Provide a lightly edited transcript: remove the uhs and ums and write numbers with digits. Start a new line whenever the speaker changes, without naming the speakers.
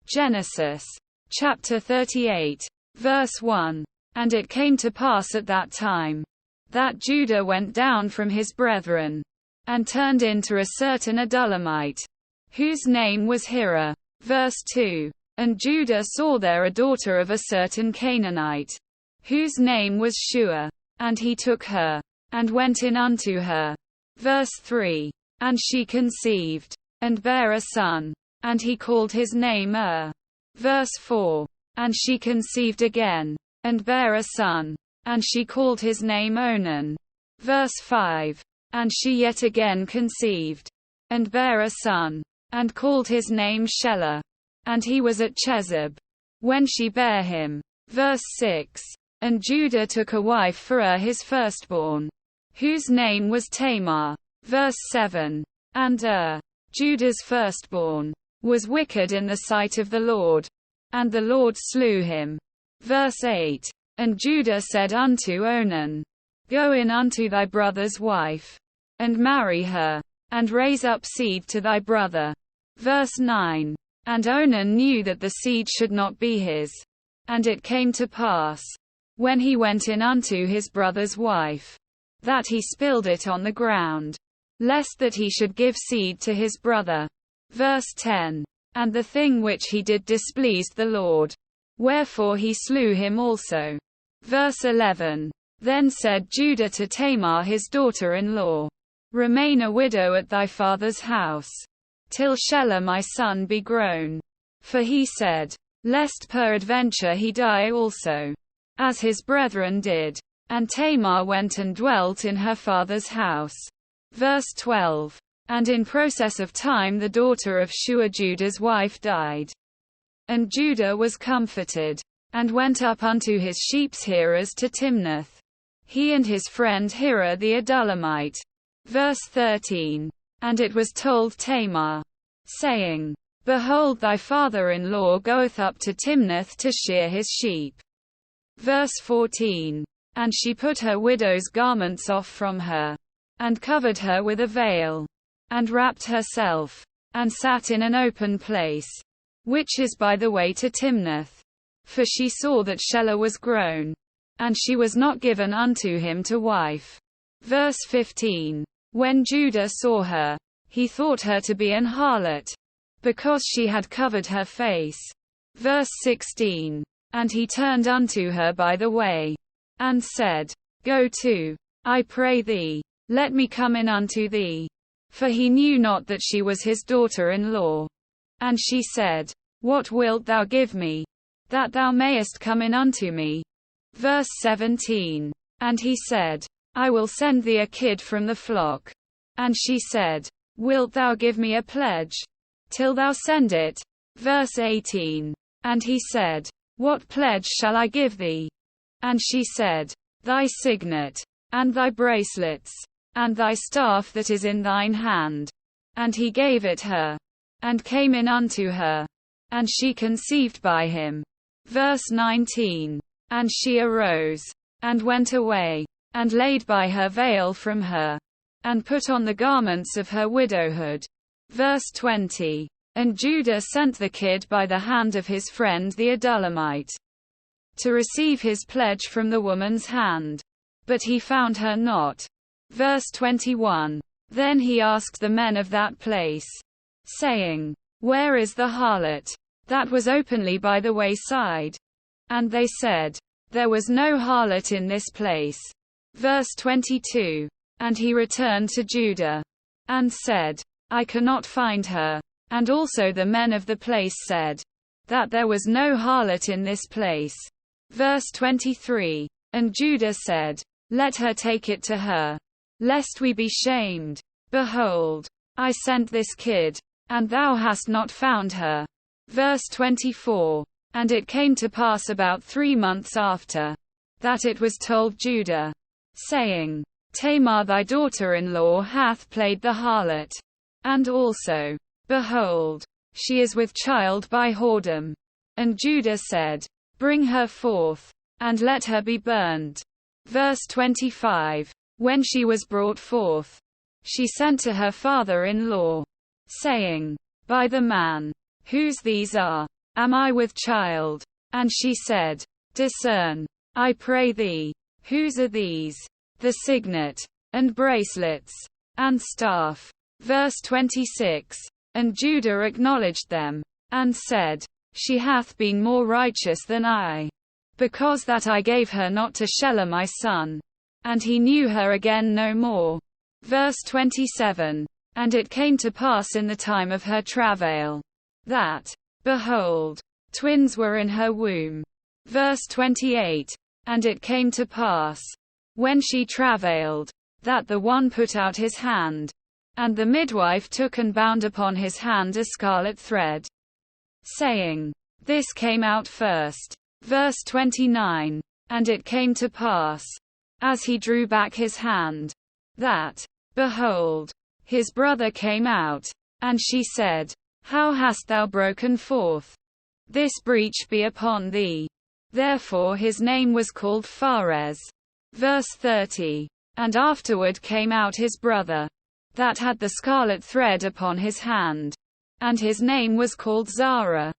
Genesis chapter 38, verse 1. And it came to pass at that time, that Judah went down from his brethren, and turned into a certain Adullamite, whose name was Hira. Verse 2. And Judah saw there a daughter of a certain Canaanite, whose name was Shua. And he took her, and went in unto her. Verse 3. And she conceived, and bare a son, and he called his name Verse 4. And she conceived again, and bare a son, and she called his name Onan. Verse 5. And she yet again conceived, and bare a son, and called his name Shelah. And he was at Chezib, when she bare him. Verse 6. And Judah took a wife for his firstborn, whose name was Tamar. Verse 7. And Judah's firstborn, was wicked in the sight of the Lord, and the Lord slew him. Verse 8. And Judah said unto Onan, Go in unto thy brother's wife, and marry her, and raise up seed to thy brother. Verse 9. And Onan knew that the seed should not be his. And it came to pass, when he went in unto his brother's wife, that he spilled it on the ground, lest that he should give seed to his brother. Verse 10. And the thing which he did displeased the Lord, wherefore he slew him also. Verse 11. Then said Judah to Tamar his daughter-in-law, Remain a widow at thy father's house, till Shelah my son be grown. For he said, Lest peradventure he die also, as his brethren did. And Tamar went and dwelt in her father's house. Verse 12. And in process of time the daughter of Shua Judah's wife died. And Judah was comforted, and went up unto his sheep's hearers to Timnath, he and his friend Hira the Adullamite. Verse 13. And it was told Tamar, saying, Behold, thy father-in-law goeth up to Timnath to shear his sheep. Verse 14. And she put her widow's garments off from her, and covered her with a veil, and wrapped herself, and sat in an open place, which is by the way to Timnath. For she saw that Shelah was grown, and she was not given unto him to wife. Verse 15. When Judah saw her, he thought her to be an harlot, because she had covered her face. Verse 16. And he turned unto her by the way, and said, Go to, I pray thee, let me come in unto thee. For he knew not that she was his daughter-in-law. And she said, What wilt thou give me, that thou mayest come in unto me? Verse 17. And he said, I will send thee a kid from the flock. And she said, Wilt thou give me a pledge, till thou send it? Verse 18. And he said, What pledge shall I give thee? And she said, Thy signet, and thy bracelets, and thy staff that is in thine hand. And he gave it her, and came in unto her, and she conceived by him. Verse 19. And she arose, and went away, and laid by her veil from her, and put on the garments of her widowhood. Verse 20. And Judah sent the kid by the hand of his friend the Adullamite, to receive his pledge from the woman's hand. But he found her not. Verse 21. Then he asked the men of that place, saying, Where is the harlot that was openly by the wayside? And they said, There was no harlot in this place. Verse 22. And he returned to Judah, and said, I cannot find her. And also the men of the place said, that there was no harlot in this place. Verse 23. And Judah said, Let her take it to her, lest we be shamed. Behold, I sent this kid, and thou hast not found her. Verse 24. And it came to pass about 3 months after, that it was told Judah, saying, Tamar thy daughter-in-law hath played the harlot. And also, behold, she is with child by whoredom. And Judah said, Bring her forth, and let her be burned. Verse 25. When she was brought forth, she sent to her father-in-law, saying, By the man, whose these are, Am I with child? And she said, Discern, I pray thee. Whose are these? The signet, and bracelets, and staff. Verse 26. And Judah acknowledged them, and said, She hath been more righteous than I, because that I gave her not to Shelah my son. And he knew her again no more. Verse 27. And it came to pass in the time of her travail, that, behold, twins were in her womb. Verse 28. And it came to pass, when she travailed, that the one put out his hand, and the midwife took and bound upon his hand a scarlet thread, saying, This came out first. Verse 29. And it came to pass, as he drew back his hand, that, behold, his brother came out. And she said, How hast thou broken forth? This breach be upon thee. Therefore his name was called Phares. Verse 30. And afterward came out his brother, that had the scarlet thread upon his hand. And his name was called Zara.